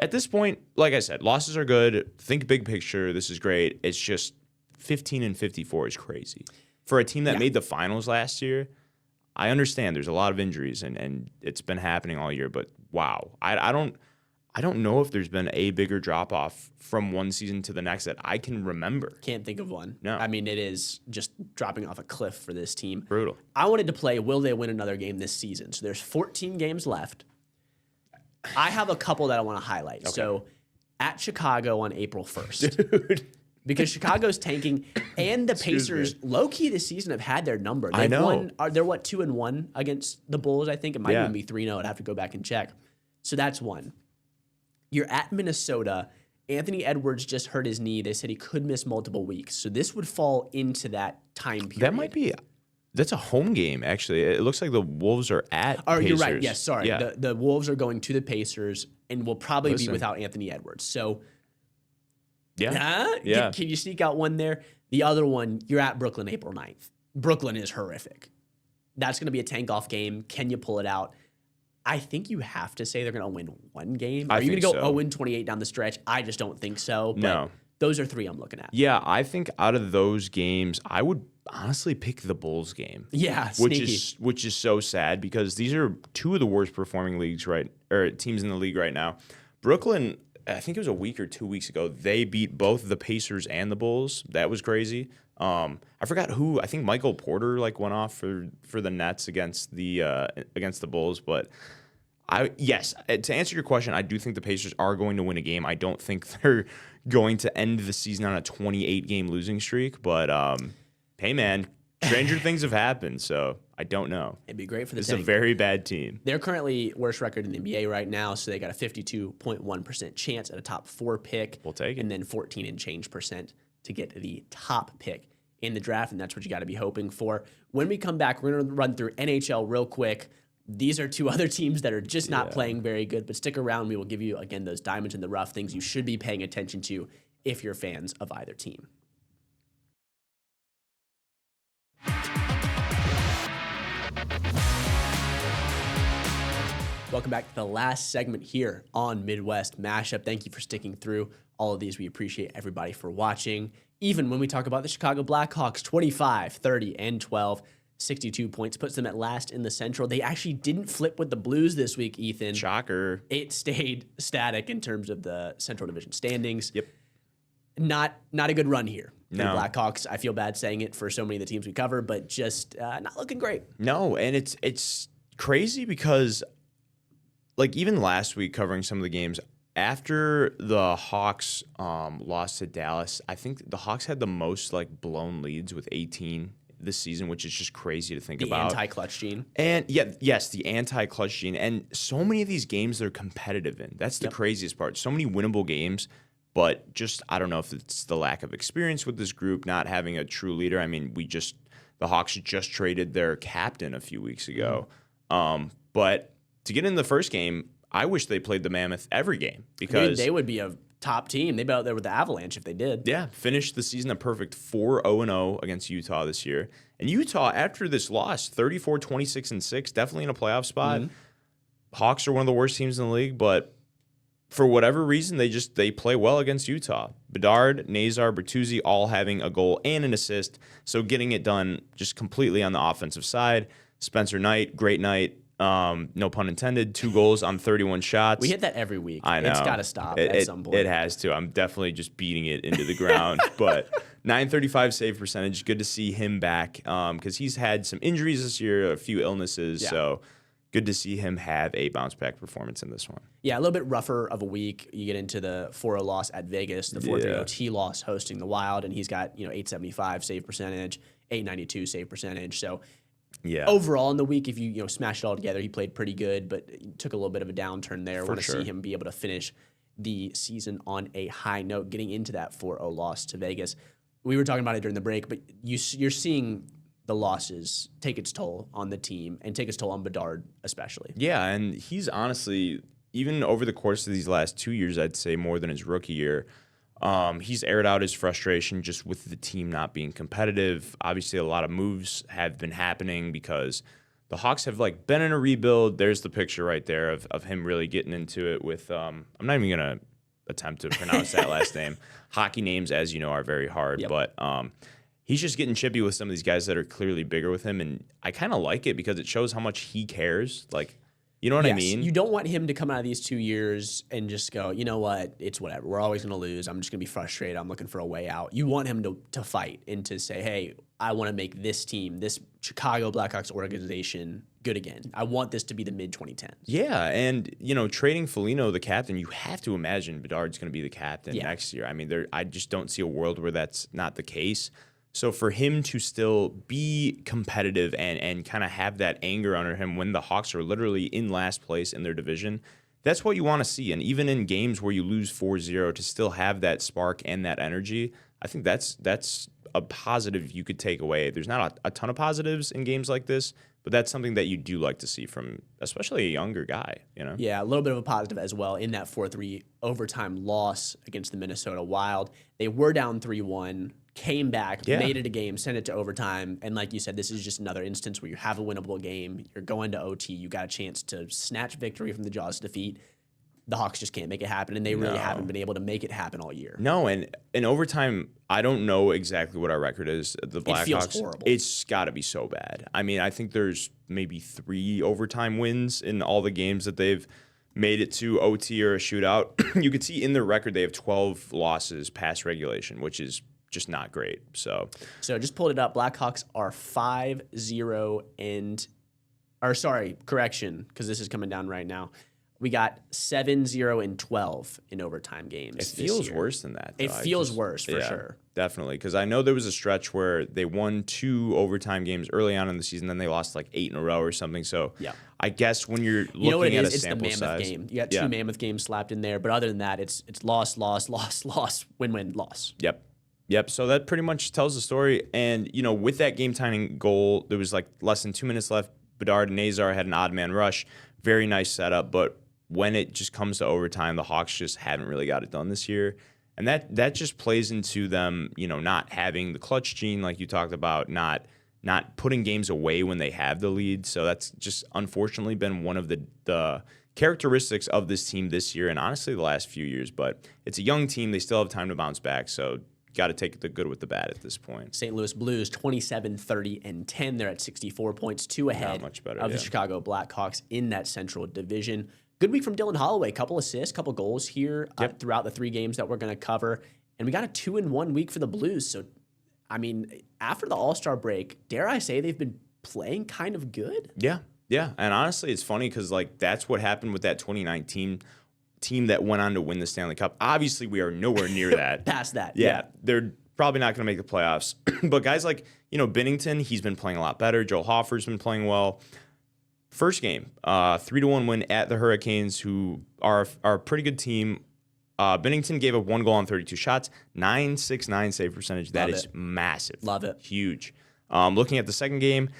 at this point, like I said, losses are good. Think big picture. This is great. It's just 15-54 is crazy. For a team that made the finals last year, I understand there's a lot of injuries, and it's been happening all year, but wow. I don't know if there's been a bigger drop-off from one season to the next that I can remember. Can't think of one. No. I mean, it is just dropping off a cliff for this team. Brutal. I wanted to play, will they win another game this season? So there's 14 games left. I have a couple that I want to highlight. Okay. So at Chicago on April 1st. Dude. Because Chicago's tanking, and the Pacers, low-key this season, have had their number. I know. They're 2-1 against the Bulls, I think. It might even be 3-0. I'd have to go back and check. So that's one. You're at Minnesota. Anthony Edwards just hurt his knee. They said he could miss multiple weeks. So this would fall into that time period. That's a home game, actually. It looks like the Wolves are at Pacers. You're right. Yes, sorry. Yeah. The Wolves are going to the Pacers and will probably be without Anthony Edwards. So, can you sneak out one there? The other one, you're at Brooklyn April 9th. Brooklyn is horrific. That's going to be a tank-off game. Can you pull it out? I think you have to say they're going to win one game. Are you going to go 0-28 down the stretch? I just don't think so. But no. Those are 3 I'm looking at. Yeah, I think out of those games, I would honestly pick the Bulls game. Yeah, which is so sad because these are 2 of the worst performing teams in the league right now. Brooklyn, I think it was a week or 2 weeks ago, they beat both the Pacers and the Bulls. That was crazy. I forgot who. I think Michael Porter went off for the Nets against the Bulls. But to answer your question, I do think the Pacers are going to win a game. I don't think they're going to end the season on a 28-game losing streak. But hey, man, stranger things have happened. So I don't know. It'd be great for This is a very bad team. They're currently worst record in the NBA right now, so they got a 52.1% chance at a top 4 pick. We'll take it. And then 14 and change percent to get the top pick in the draft, and that's what you got to be hoping for. When we come back, we're going to run through NHL real quick. These are 2 other teams that are just not playing very good, but stick around. We will give you, again, those diamonds in the rough, things you should be paying attention to if you're fans of either team. Welcome back to the last segment here on Midwest Mashup. Thank you for sticking through all of these. We appreciate everybody for watching. Even when we talk about the Chicago Blackhawks, 25, 30, and 12, 62 points, puts them at last in the Central. They actually didn't flip with the Blues this week, Ethan. Shocker. It stayed static in terms of the Central Division standings. Yep. Not a good run here for the No. Blackhawks. I feel bad saying it for so many of the teams we cover, but just not looking great. No, and it's crazy because, like, even last week covering some of the games, after the Hawks lost to Dallas, I think the Hawks had the most, like, blown leads with 18 this season, which is just crazy to think about. The anti-clutch gene. And yes, the anti-clutch gene. And so many of these games they're competitive in. That's the craziest part. So many winnable games, but just, I don't know if it's the lack of experience with this group, not having a true leader. I mean, the Hawks just traded their captain a few weeks ago. But to get in the first game, I wish they played the Mammoth every game because they would be a top team. They'd be out there with the Avalanche if they did. Yeah, finished the season a perfect 4-0-0 against Utah this year. And Utah, after this loss, 34-26-6, definitely in a playoff spot. Hawks are one of the worst teams in the league, but for whatever reason, they play well against Utah. Bedard, Nazar, Bertuzzi all having a goal and an assist, so getting it done just completely on the offensive side. Spencer Knight, great night. No pun intended, 2 goals on 31 shots. We hit that every week. I know. It's got to stop at some point. It has to. I'm definitely just beating it into the ground. But 935 save percentage. Good to see him back because he's had some injuries this year, a few illnesses. Yeah. So good to see him have a bounce back performance in this one. Yeah, a little bit rougher of a week. You get into the 4-0 loss at Vegas, the 4-3 OT loss hosting the Wild, and he's got 875 save percentage, 892 save percentage. So overall in the week, if you smash it all together, he played pretty good, but took a little bit of a downturn there. Want to see him be able to finish the season on a high note, getting into that 4-0 loss to Vegas. We were talking about it during the break, but you're seeing the losses take its toll on the team and take its toll on Bedard especially. Yeah, and he's honestly, even over the course of these last 2 years, I'd say more than his rookie year, he's aired out his frustration just with the team not being competitive. Obviously, a lot of moves have been happening because the Hawks have been in a rebuild. There's the picture right there of him really getting into it with I'm not even going to attempt to pronounce that last name. Hockey names, as you know, are very hard, but he's just getting chippy with some of these guys that are clearly bigger with him, and I kind of like it because it shows how much he cares. You know what I mean? You don't want him to come out of these 2 years and just go, you know what, it's whatever. We're always going to lose. I'm just going to be frustrated. I'm looking for a way out. You want him to fight and to say, hey, I want to make this team, this Chicago Blackhawks organization, good again. I want this to be the mid-2010s. Yeah, and, trading Foligno, the captain, you have to imagine Bedard's going to be the captain next year. I mean, I just don't see a world where that's not the case. So for him to still be competitive and kind of have that anger under him when the Hawks are literally in last place in their division, that's what you want to see. And even in games where you lose 4-0, to still have that spark and that energy, I think that's a positive you could take away. There's not a ton of positives in games like this, but that's something that you do like to see from especially a younger guy, Yeah, a little bit of a positive as well in that 4-3 overtime loss against the Minnesota Wild. They were down 3-1. Came back, made it a game, sent it to overtime, and like you said, this is just another instance where you have a winnable game. You're going to OT. You got a chance to snatch victory from the jaws of defeat. The Hawks just can't make it happen, and they really haven't been able to make it happen all year. No, and in overtime, I don't know exactly what our record is. The Blackhawks, it feels horrible. It's got to be so bad. I mean, I think there's maybe 3 overtime wins in all the games that they've made it to OT or a shootout. You could see in their record they have 12 losses past regulation, which is just not great. So just pulled it up. Blackhawks are 5-0 correction, because this is coming down right now. We got 7-0-12 in overtime games. It feels worse than that, though. It feels worse for sure. Definitely, because I know there was a stretch where they won 2 overtime games early on in the season, then they lost 8 in a row or something. So I guess when you're looking at a sample size, it's the Mammoth game. You got 2 Mammoth games slapped in there, but other than that, it's loss, win, loss. Yep. So that pretty much tells the story. And, with that game-tying goal, there was less than 2 minutes left. Bedard and Nazar had an odd man rush. Very nice setup. But when it just comes to overtime, the Hawks just haven't really got it done this year. And that just plays into them, not having the clutch gene like you talked about, not not putting games away when they have the lead. So that's just unfortunately been one of the characteristics of this team this year and honestly the last few years. But it's a young team. They still have time to bounce back. So got to take the good with the bad at this point. St. Louis Blues 27, 30, and 10. They're at 64 points, 2 ahead much better, of the Chicago Blackhawks in that Central Division. Good week from Dylan Holloway. Couple assists, couple goals here throughout the 3 games that we're going to cover. And we got a 2-1 week for the Blues. So, I mean, after the All-Star break, dare I say they've been playing kind of good? Yeah. And honestly, it's funny because, like, that's what happened with that 2019 team that went on to win the Stanley Cup. Obviously, we are nowhere near that. Past that. Yeah. They're probably not going to make the playoffs. But guys like, Binnington, he's been playing a lot better. Joe Hoffer's been playing well. First game, 3-1 win at the Hurricanes, who are a pretty good team. Binnington gave up 1 goal on 32 shots, 9.69 save percentage. That is massive. Love it. Huge. Looking at the second game,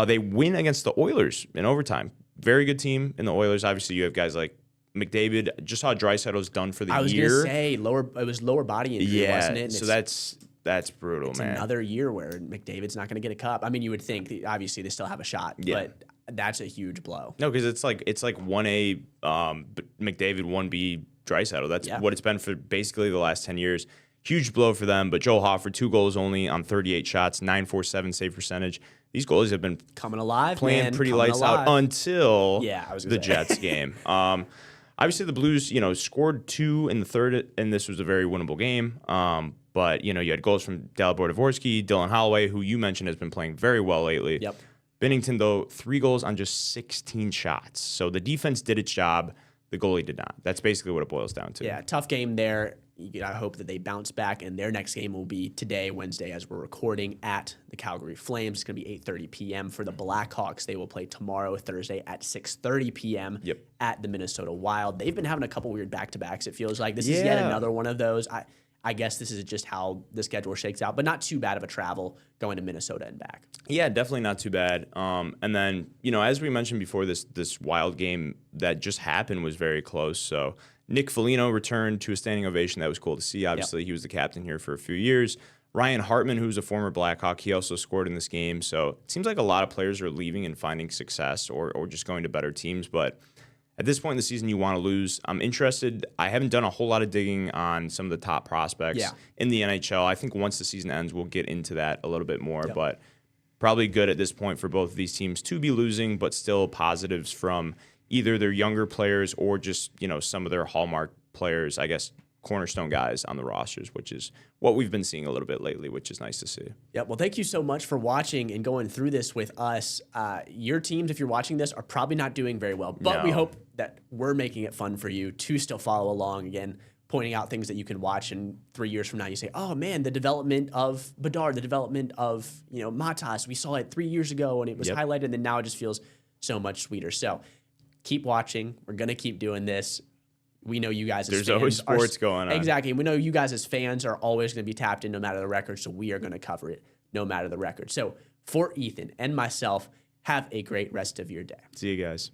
they win against the Oilers in overtime. Very good team in the Oilers. Obviously, you have guys like McDavid. Just how Draisaitl's done for the year. I was going to say, it was lower body injury, wasn't it? And so that's brutal, it's man. Another year where McDavid's not going to get a cup. I mean, you would think, obviously, they still have a shot, but that's a huge blow. No, because it's like 1A McDavid, 1B Draisaitl. That's what it's been for basically the last 10 years. Huge blow for them. But Joe Hoffer, 2 goals only on 38 shots, 9.47 save percentage. These goalies have been coming alive, playing man. pretty coming lights alive. out until the say. Jets game. Obviously, the Blues, scored 2 in the third, and this was a very winnable game. But, you had goals from Dalibor Dvorsky, Dylan Holloway, who you mentioned has been playing very well lately. Yep. Binnington, though, 3 goals on just 16 shots. So the defense did its job. The goalie did not. That's basically what it boils down to. Yeah, tough game there. I hope that they bounce back, and their next game will be today, Wednesday, as we're recording, at the Calgary Flames. It's going to be 8:30 p.m. for the Blackhawks. They will play tomorrow, Thursday, at 6:30 p.m. At the Minnesota Wild. They've been having a couple weird back-to-backs, it feels like. This is yet another one of those. I guess this is just how the schedule shakes out, but not too bad of a travel going to Minnesota and back. Yeah, definitely not too bad. And then, as we mentioned before, this Wild game that just happened was very close. So Nick Foligno returned to a standing ovation. That was cool to see. Obviously, he was the captain here for a few years. Ryan Hartman, who's a former Blackhawk, he also scored in this game. So it seems like a lot of players are leaving and finding success or just going to better teams. But at this point in the season, you want to lose. I'm interested. I haven't done a whole lot of digging on some of the top prospects in the NHL. I think once the season ends, we'll get into that a little bit more. But probably good at this point for both of these teams to be losing, but still positives from either their younger players or just, some of their hallmark players, I guess, cornerstone guys on the rosters, which is what we've been seeing a little bit lately, which is nice to see. Yeah, well, thank you so much for watching and going through this with us. Your teams, if you're watching this, are probably not doing very well, but we hope that we're making it fun for you to still follow along. Again, pointing out things that you can watch, and 3 years from now you say, oh man, the development of Bedard, the development of Matas, we saw it 3 years ago and it was highlighted, and then now it just feels so much sweeter. So keep watching. We're going to keep doing this. We know you guys as fans. There's always sports going on. Exactly. We know you guys as fans are always going to be tapped in no matter the record, so we are going to cover it no matter the record. So for Ethan and myself, have a great rest of your day. See you guys.